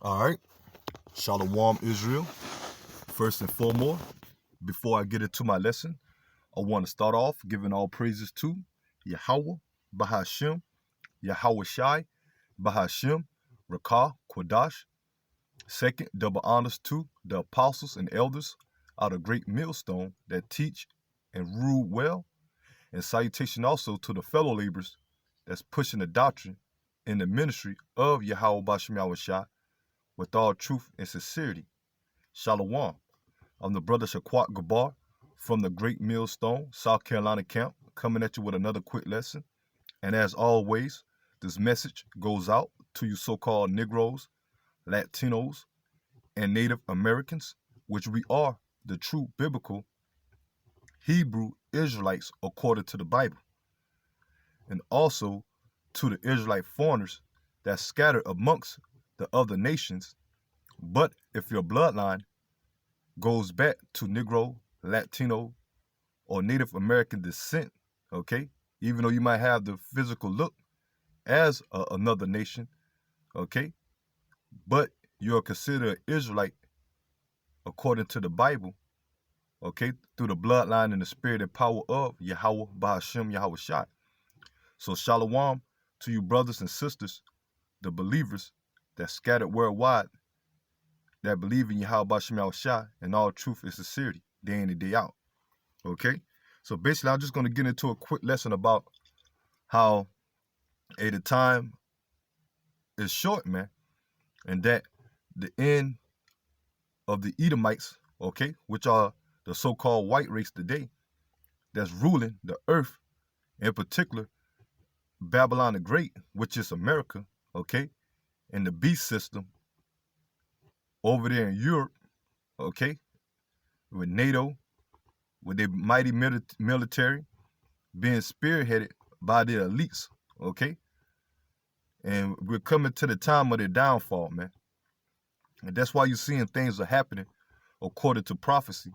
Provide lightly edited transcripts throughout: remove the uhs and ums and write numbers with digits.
All right. Shalom, Israel. First and foremost, before I get into my lesson, I want to start off giving all praises to Yahweh, Bahashem, Yahweh Shai, Bahashem, Rakah, Quadash. Second, double honors to the apostles and elders out of great millstone that teach and rule well. And salutation also to the fellow laborers that's pushing the doctrine in the ministry of Yahweh Bashem Yahweh Shai with all truth and sincerity. Shalom. I'm the brother Shaquat Gabar from the Great Millstone, South Carolina camp, coming at you with another quick lesson. And as always, this message goes out to you so-called Negroes, Latinos, and Native Americans, which we are the true biblical Hebrew Israelites according to the Bible. And also to the Israelite foreigners that scattered amongst the other nations. But if your bloodline goes back to Negro, Latino, or Native American descent, okay? Even though you might have the physical look as another nation, okay? But you're considered Israelite according to the Bible, okay? Through the bloodline and the spirit and power of Yahweh, Bahashem, Yahweh Shai. So shalom to you brothers and sisters, the believers that scattered worldwide, that believe in Yahweh, Bahashem, Yahweh Shai, and all truth and sincerity, day in and day out. Okay, so basically, I'm just going to get into a quick lesson about how the time is short, man, and that the end of the Edomites, okay, which are the so-called white race today, that's ruling the earth, in particular, Babylon the Great, which is America, okay, and the beast system over there in Europe, okay, with NATO, with their mighty military being spearheaded by the elites, okay? And we're coming to the time of their downfall, man. And that's why you're seeing things are happening according to prophecy.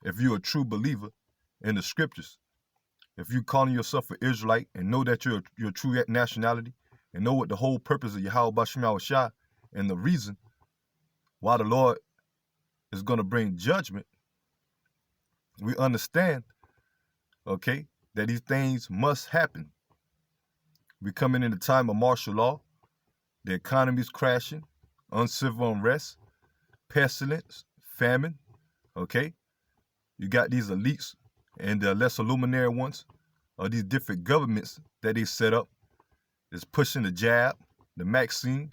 If you're a true believer in the scriptures, if you calling yourself an Israelite and know that you're a true nationality and know what the whole purpose of Yahweh Bashem Yahweh Shai and the reason why the Lord is going to bring judgment, we understand, okay, that these things must happen. We're coming in a time of martial law. The economy's crashing, uncivil unrest, pestilence, famine, okay? You got these elites and the lesser luminary ones, or these different governments that they set up, is pushing the jab, the vaccine.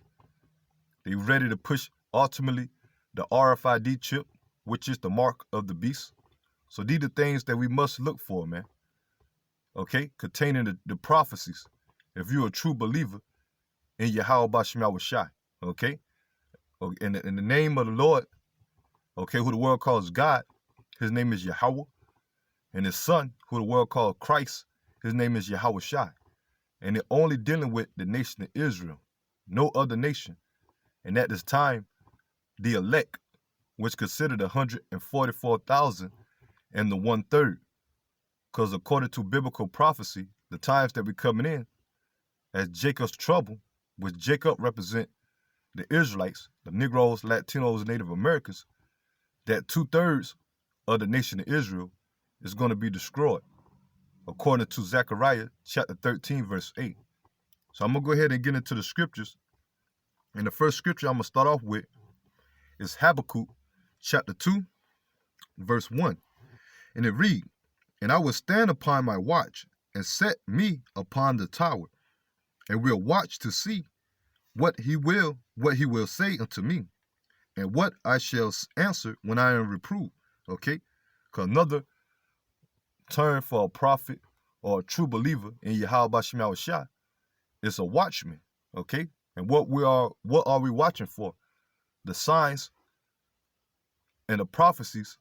They ready to push, ultimately, the RFID chip, which is the mark of the beast. So these are things that we must look for, man, okay? Containing the prophecies. If you're a true believer in Yahweh Bashem Yahweh Shai, okay? In the name of the Lord, okay, who the world calls God, his name is Yahweh. And his son, who the world calls Christ, his name is Yahweh Shai. And they're only dealing with the nation of Israel, no other nation. And at this time, the elect, which considered 144,000 and the 1/3. Because according to biblical prophecy, the times that we're coming in, as Jacob's trouble, which Jacob represent the Israelites, the Negroes, Latinos, and Native Americans, that 2/3 of the nation of Israel is going to be destroyed, according to Zechariah chapter 13, verse 8. So I'm going to go ahead and get into the scriptures. And the first scripture I'm going to start off with is Habakkuk chapter 2, verse 1. And it reads, "And I will stand upon my watch and set me upon the tower, and will watch to see what he will say unto me, and what I shall answer when I am reproved." Okay? Because another term for a prophet or a true believer in Yahweh Bashem Yahweh Shai is a watchman. Okay? And what are we watching for? The signs and the prophecies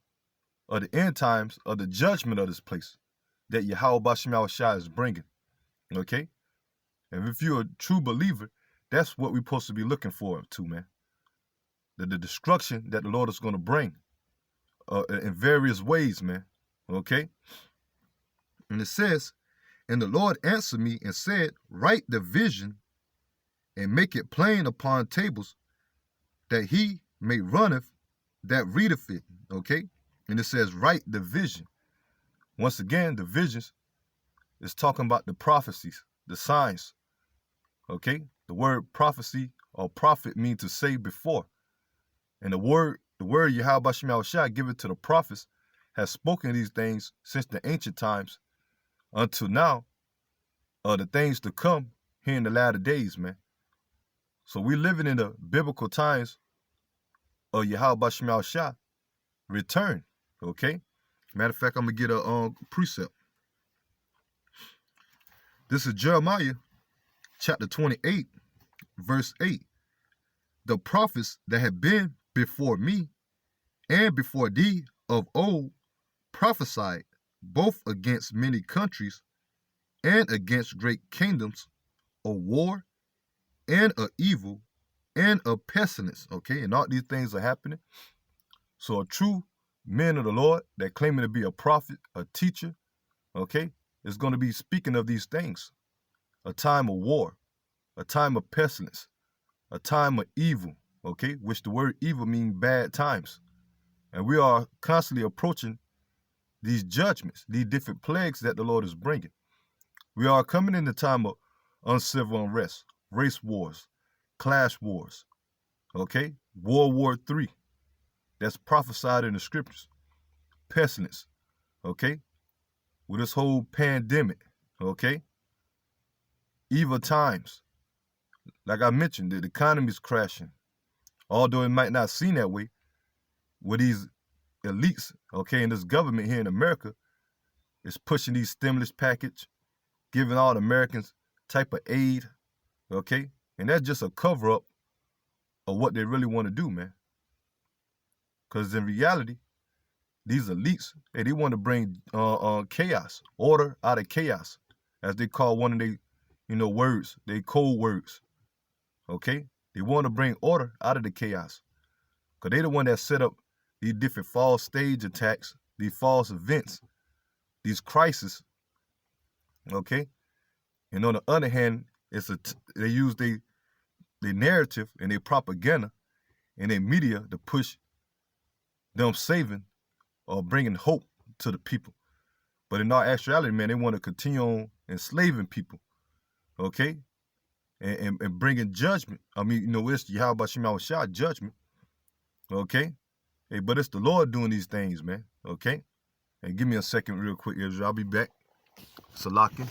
of the end times of the judgment of this place that Yahweh Bashem Yahweh Shai is bringing. Okay? And if you're a true believer, that's what we're supposed to be looking for too, man. The destruction that the Lord is going to bring in various ways, man. Okay? And it says, "And the Lord answered me and said, Write the vision and make it plain upon tables that he may runneth that readeth it. Okay? And it says, write the vision. Once again, the visions is talking about the prophecies, the signs. Okay? The word prophecy or prophet means to say before. And the word Yahweh Shem Yahushua given to the prophets has spoken these things since the ancient times until now, the things to come here in the latter days, man. So we living in the biblical times of Yahweh Shem Yahushua return. Okay? Matter of fact, I'm gonna get a precept. This is Jeremiah chapter 28, verse 8. The prophets that have been before me and before thee of old prophesied both against many countries and against great kingdoms of war and of evil and of pestilence. Okay, and all these things are happening. So a true man of the Lord that claiming to be a prophet, a teacher, okay, is going to be speaking of these things. A time of war, a time of pestilence, a time of evil, okay, which the word evil means bad times. And we are constantly approaching these judgments, these different plagues that the Lord is bringing. We are coming in the time of uncivil unrest, race wars, class wars, okay? World War III, that's prophesied in the scriptures. Pestilence, okay? With this whole pandemic, okay? Evil times. Like I mentioned, the economy is crashing. Although it might not seem that way, with these elites, okay, and this government here in America is pushing these stimulus package, giving all the Americans type of aid, okay? And that's just a cover-up of what they really want to do, man. Because in reality, these elites, hey, they want to bring chaos, order out of chaos, as they call one of their, words, they code words, okay? They want to bring order out of the chaos. Because they the one that set up these different false stage attacks, these false events, these crises, okay? And on the other hand, they use their narrative and their propaganda and their media to push them saving or bringing hope to the people. But in all actuality, man, they want to continue on enslaving people, okay? And bringing judgment. I mean, it's Yahweh Shem Yahushua judgment, okay? Hey, but it's the Lord doing these things, man, okay? And give me a second real quick, Israel. I'll be back. Salakin.